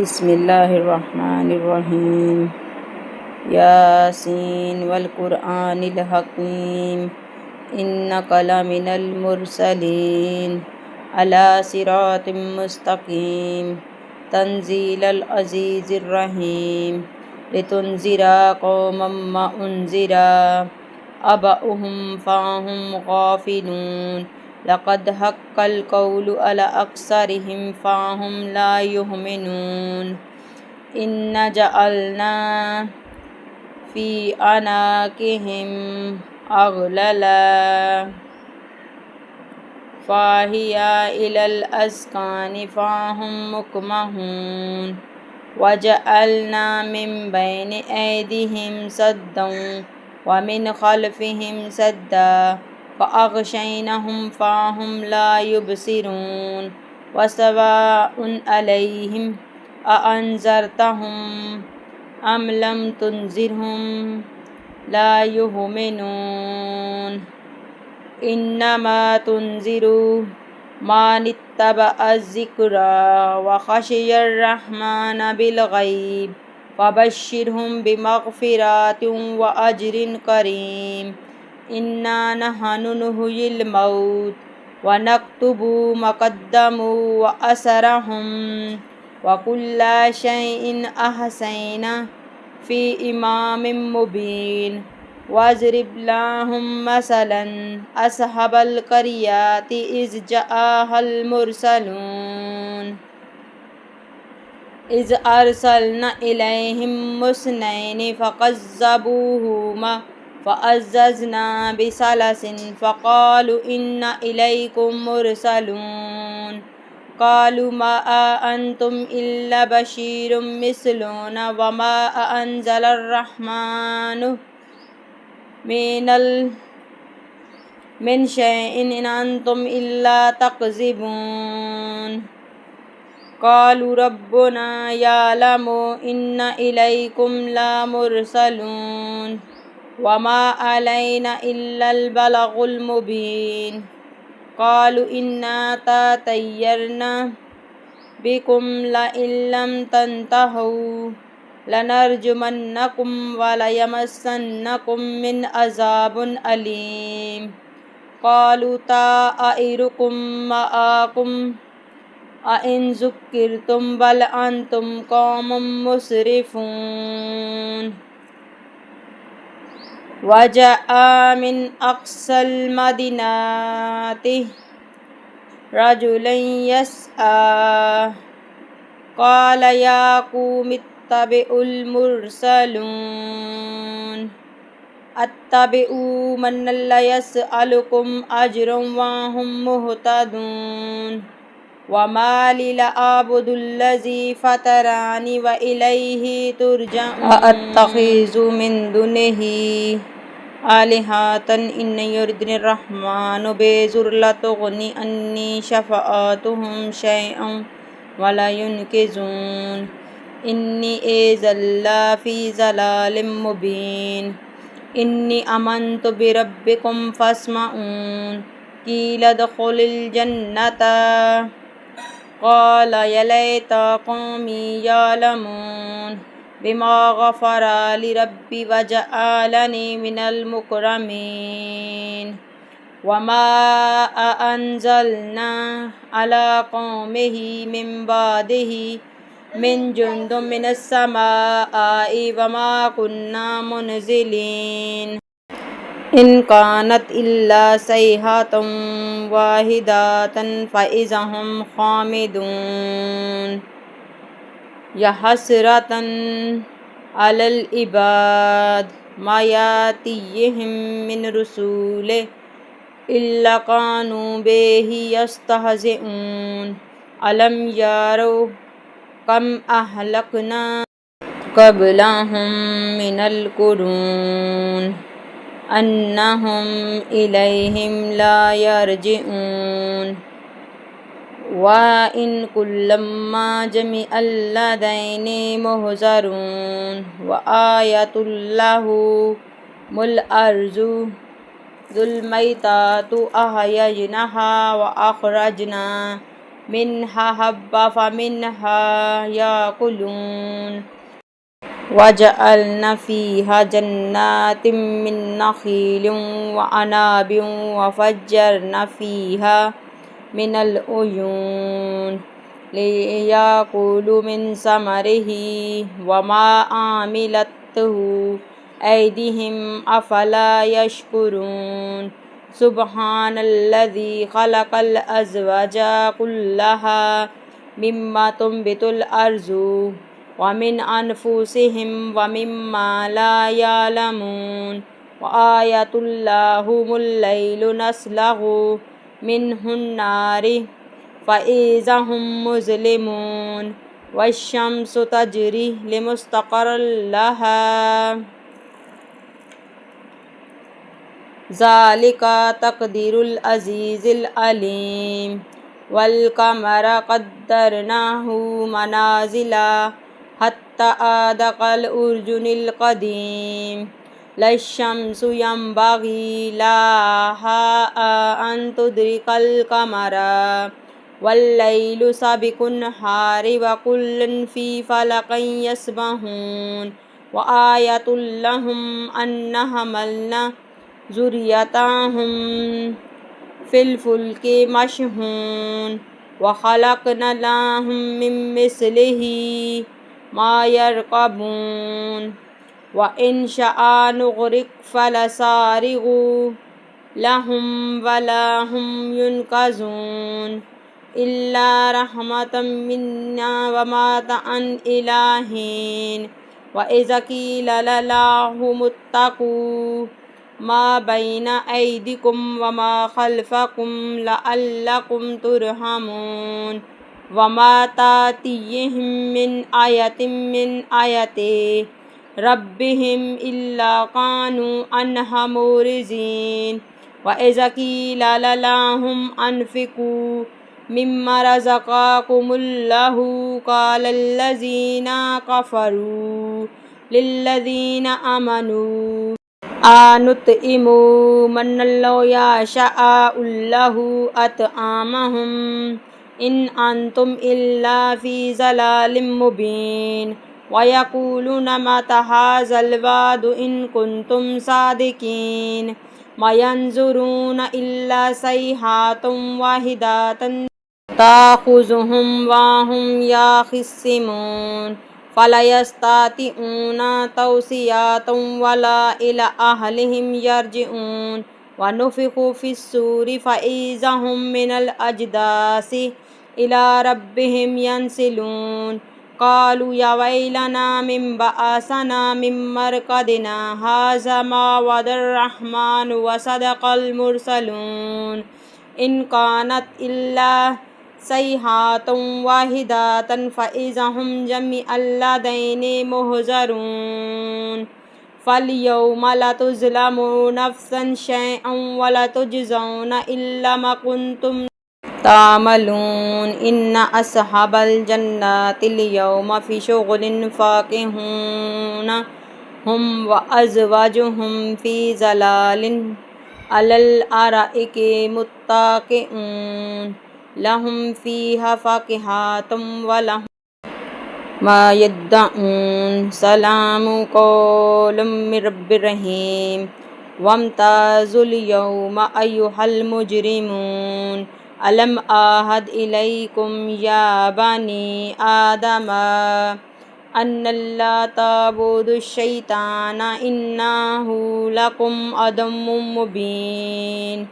بسم اللہ الرحمن الرحیم یاسین والقرآن الحکیم انک لمن المرسلین علی صراط مستقیم تنزیل العزیز الرحیم لتنذر قوما ما انذر آباؤہم فہم غافلون لقد حق القول على أكثرهم فهم لا يؤمنون إنا جعلنا في أعناقهم أغلالا فهي إلى الأذقان فهم مقمحون وجعلنا من بين أيديهم سدا ومن خلفهم سدا فأغشيناهم فهم لا يبصرون وسواء عليهم أأنذرتهم أم لم تنذرهم لا يؤمنون إنما تنذر من اتبع الذكر وخشي الرحمن بالغيب فبشرهم بمغفرة وأجر كريم إنا نحن نحيي الموت ونكتب ما قدموا وآثارهم وكل شيء أحصيناه في إمام مبين واضرب لهم مثلا أصحاب القرية إذ جاءها المرسلون إذ أرسلنا إليهم اثنين فكذبوهما فعززنا بثالث فقالوا إنا إليكم مرسلون قالوا ما أنتم إلا بشير مثلنا وما أنزل الرحمن من شيء إن أنتم إلا تكذبون قالوا ربنا يعلم إنا إليكم لمرسلون وما علينا إلا البلاغ المبين قالوا إنا تطيرنا بكم لئن لم تنتهوا لنرجمنكم وليمسنكم من عذاب أليم قالوا طائركم معكم أئن ذكرتم بل أنتم قوم مسرفون وجاء من أقصى المدينة رجل يسعى قال يا قوم اتبعوا المرسلون اتبعوا من لا يسألكم أجرا وهم مهتدون وما لي لا أعبد الذي فطرني وإليه ترجعون أأتخذ من دونه آلهة إن يردني الرحمن بضر لا تغني عني شفاعتهم شيئا ولا ينقذون إني إذا لفي ضلال مبين إني آمنت بربكم فاسمعون قيل ادخلوا الجنة قال يا ليت قومي يعلمون بما غفر لي ربي وجعلني من المكرمين وما أنزلنا على قومه من بعده من جند من السماء وما كنا منزلين إن كانت إلا صيحة واحدة فإذا هم خامدون يا حسرة على العباد ما يأتيهم من رسول إلا كانوا به يستهزئون ألم يروا كم أهلكنا قبلهم من القرون أنهم إليهم لا يرجعون وإن كلما جميع اللذين مهزرون وآية لهم الأرض ذو الميتات أحييناها وأخرجنا منها حبا فمنها يأكلون وجعلنا فيها جنات من نخيل وعناب وفجرنا فيها من العيون ليأكلوا من ثمره وما عملته أيديهم أفلا يشكرون سبحان الذي خلق الأزواج كلها مما تنبت الأرض ومن أنفسهم ومما لا يعلمون وآية لهم الليل نسلخ منه النار فإذا هم مظلمون والشمس تجري لمستقر لها ذلك تقدير العزيز العليم والقمر قدرناه منازل حتى عاد كالعرجون القديم لا الشمس ينبغي لها أن تدرك القمر والليل سابق النهار وكل في فلك يسبحون وآية لهم أن حملنا ذريتهم في الفلك مشحون وخلقنا لهم من مثله ما يركبون وإن شاء نغرق فلا صارخ لهم ولا هم ينقذون إلا رحمة منا ومتاعا إلى حين وإذا قيل لهم اتقوا ما بين أيديكم وما خلفكم لعلكم ترحمون وما تأتيهم من آية من آيات ربهم إلا كانوا عنها معرضين وإذا قيل لهم أنفقوا مما رزقكم الله قال الذين كفروا للذين آمنوا أنطعم من لو يشاء الله أطعمهم إن أنتم إلا في ضلال مبين ويقولون متى هذا الوعد إن كنتم صادقين ما ينظرون إلا صيحة واحدة تأخذهم وهم يخصمون فلا يستطيعون توصية ولا إلى أهلهم يرجعون ونفخ في الصور فإذا هم من الأجداث إلى ربهم ينسلون قالوا يا ويلنا من بعثنا من مرقدنا هذا ما وعد الرحمن وصدق المرسلون إن كانت إلا صيحة واحدة فإذا هم جميعا لدينا محضرون فاليوم لا تظلم نفس شيئا ولا تجزون إلا ما كنتم تعملون إن أصحاب الجنة اليوم في شغل فاكهون هم وأزواجهم في ظلال على الأرائك متكئون لهم فيها فاكهة ولهم ما يدعون سلام قول من رب رحيم وامتازوا اليوم أيها المجرمون ألم أعهد إليكم يا بني آدم أن لا تعبدوا الشيطان إنه لكم عدو مبين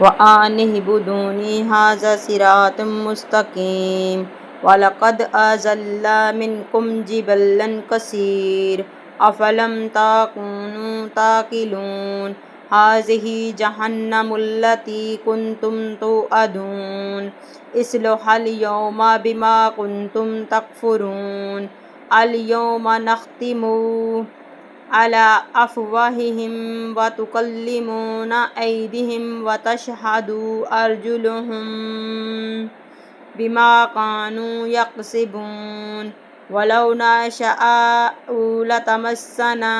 وأن اعبدوني هذا صراط مستقيم وَلَقَدْ أَضَلَّ مِنكُمْ جِبَلًّا كَثِيرًا أَفَلَمْ تَكُونُوا تَعْقِلُونَ هَٰذِهِ جَهَنَّمُ الَّتِي كُنتُمْ تُوعَدُونَ اصْلَوْهَا الْيَوْمَ بِمَا كُنتُمْ تَكْفُرُونَ الْيَوْمَ نَخْتِمُ على أفواههم وتكلمنا أيديهم وتشهد أرجلهم بما كانوا يكسبون ولو نشاء لطمسنا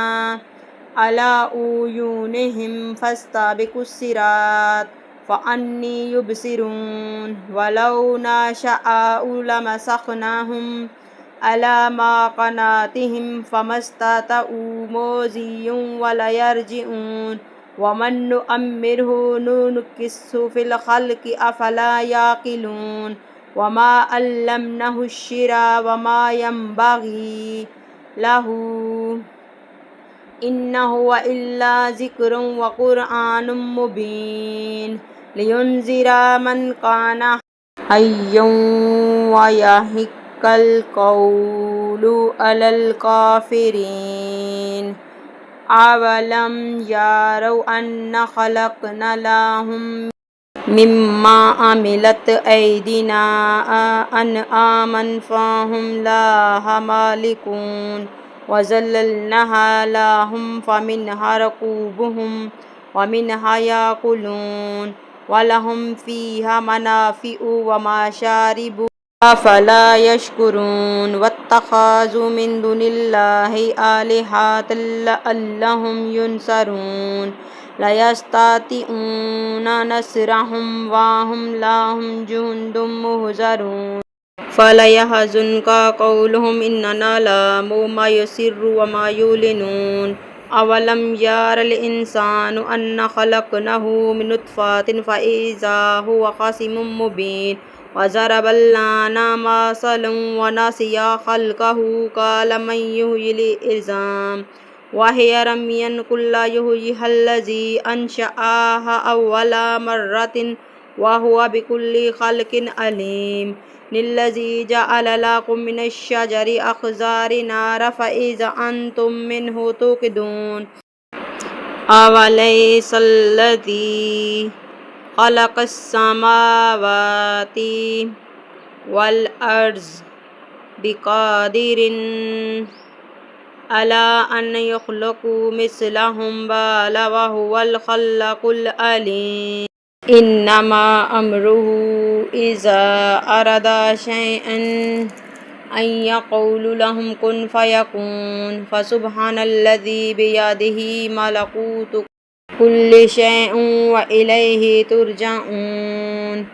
على عيونهم فاستبقوا الصراط فأني يبصرون ولو نشاء لمسخناهم على ما قناتهم فما استطاعوا موزيا ولا يرجعون ومن نؤمره ننكسه في الخلق أفلا يعقلون وما علمناه الشعر وما ينبغي له إن هو إلا ذكر وقرآن مبين لينذر من كان حيا ويحق القول على الكافرين أولم يروا أنا خلقنا لهم مما عملت أيدينا أنعاما فهم لها مالكون وذللناها لهم فمنها ركوبهم ومنها يأكلون ولهم فيها منافع ومشارب أفلا يشكرون واتخذوا من دون الله آلهة لعلهم ينصرون لا يستطيعون نصرهم وهم لهم جند مهزرون فلا يحزنك قولهم إننا نعلم ما يسر وما يعلنون أولم ير الإنسان أنا خلقناه من نطفة فإذا هو خصيم مبين وضرب لنا مثلا ونسي خلقه قال من يحيي العظام وهي رميم قل يحييها الذي أنشأها أول مرة وهو بكل خلق عليم الذي جعل لكم من الشجر الأخضر نارا فإذا أنتم منه توقدون أوليس الذي خلق السماوات والأرض بقادر على أن يخلقوا مثلهم بل وهو الخلاق العليم إنما أمره إذا أراد شيئا أن يقول لهم كن فيكون فسبحان الذي بيده ملكوت كل شيء وإليه ترجعون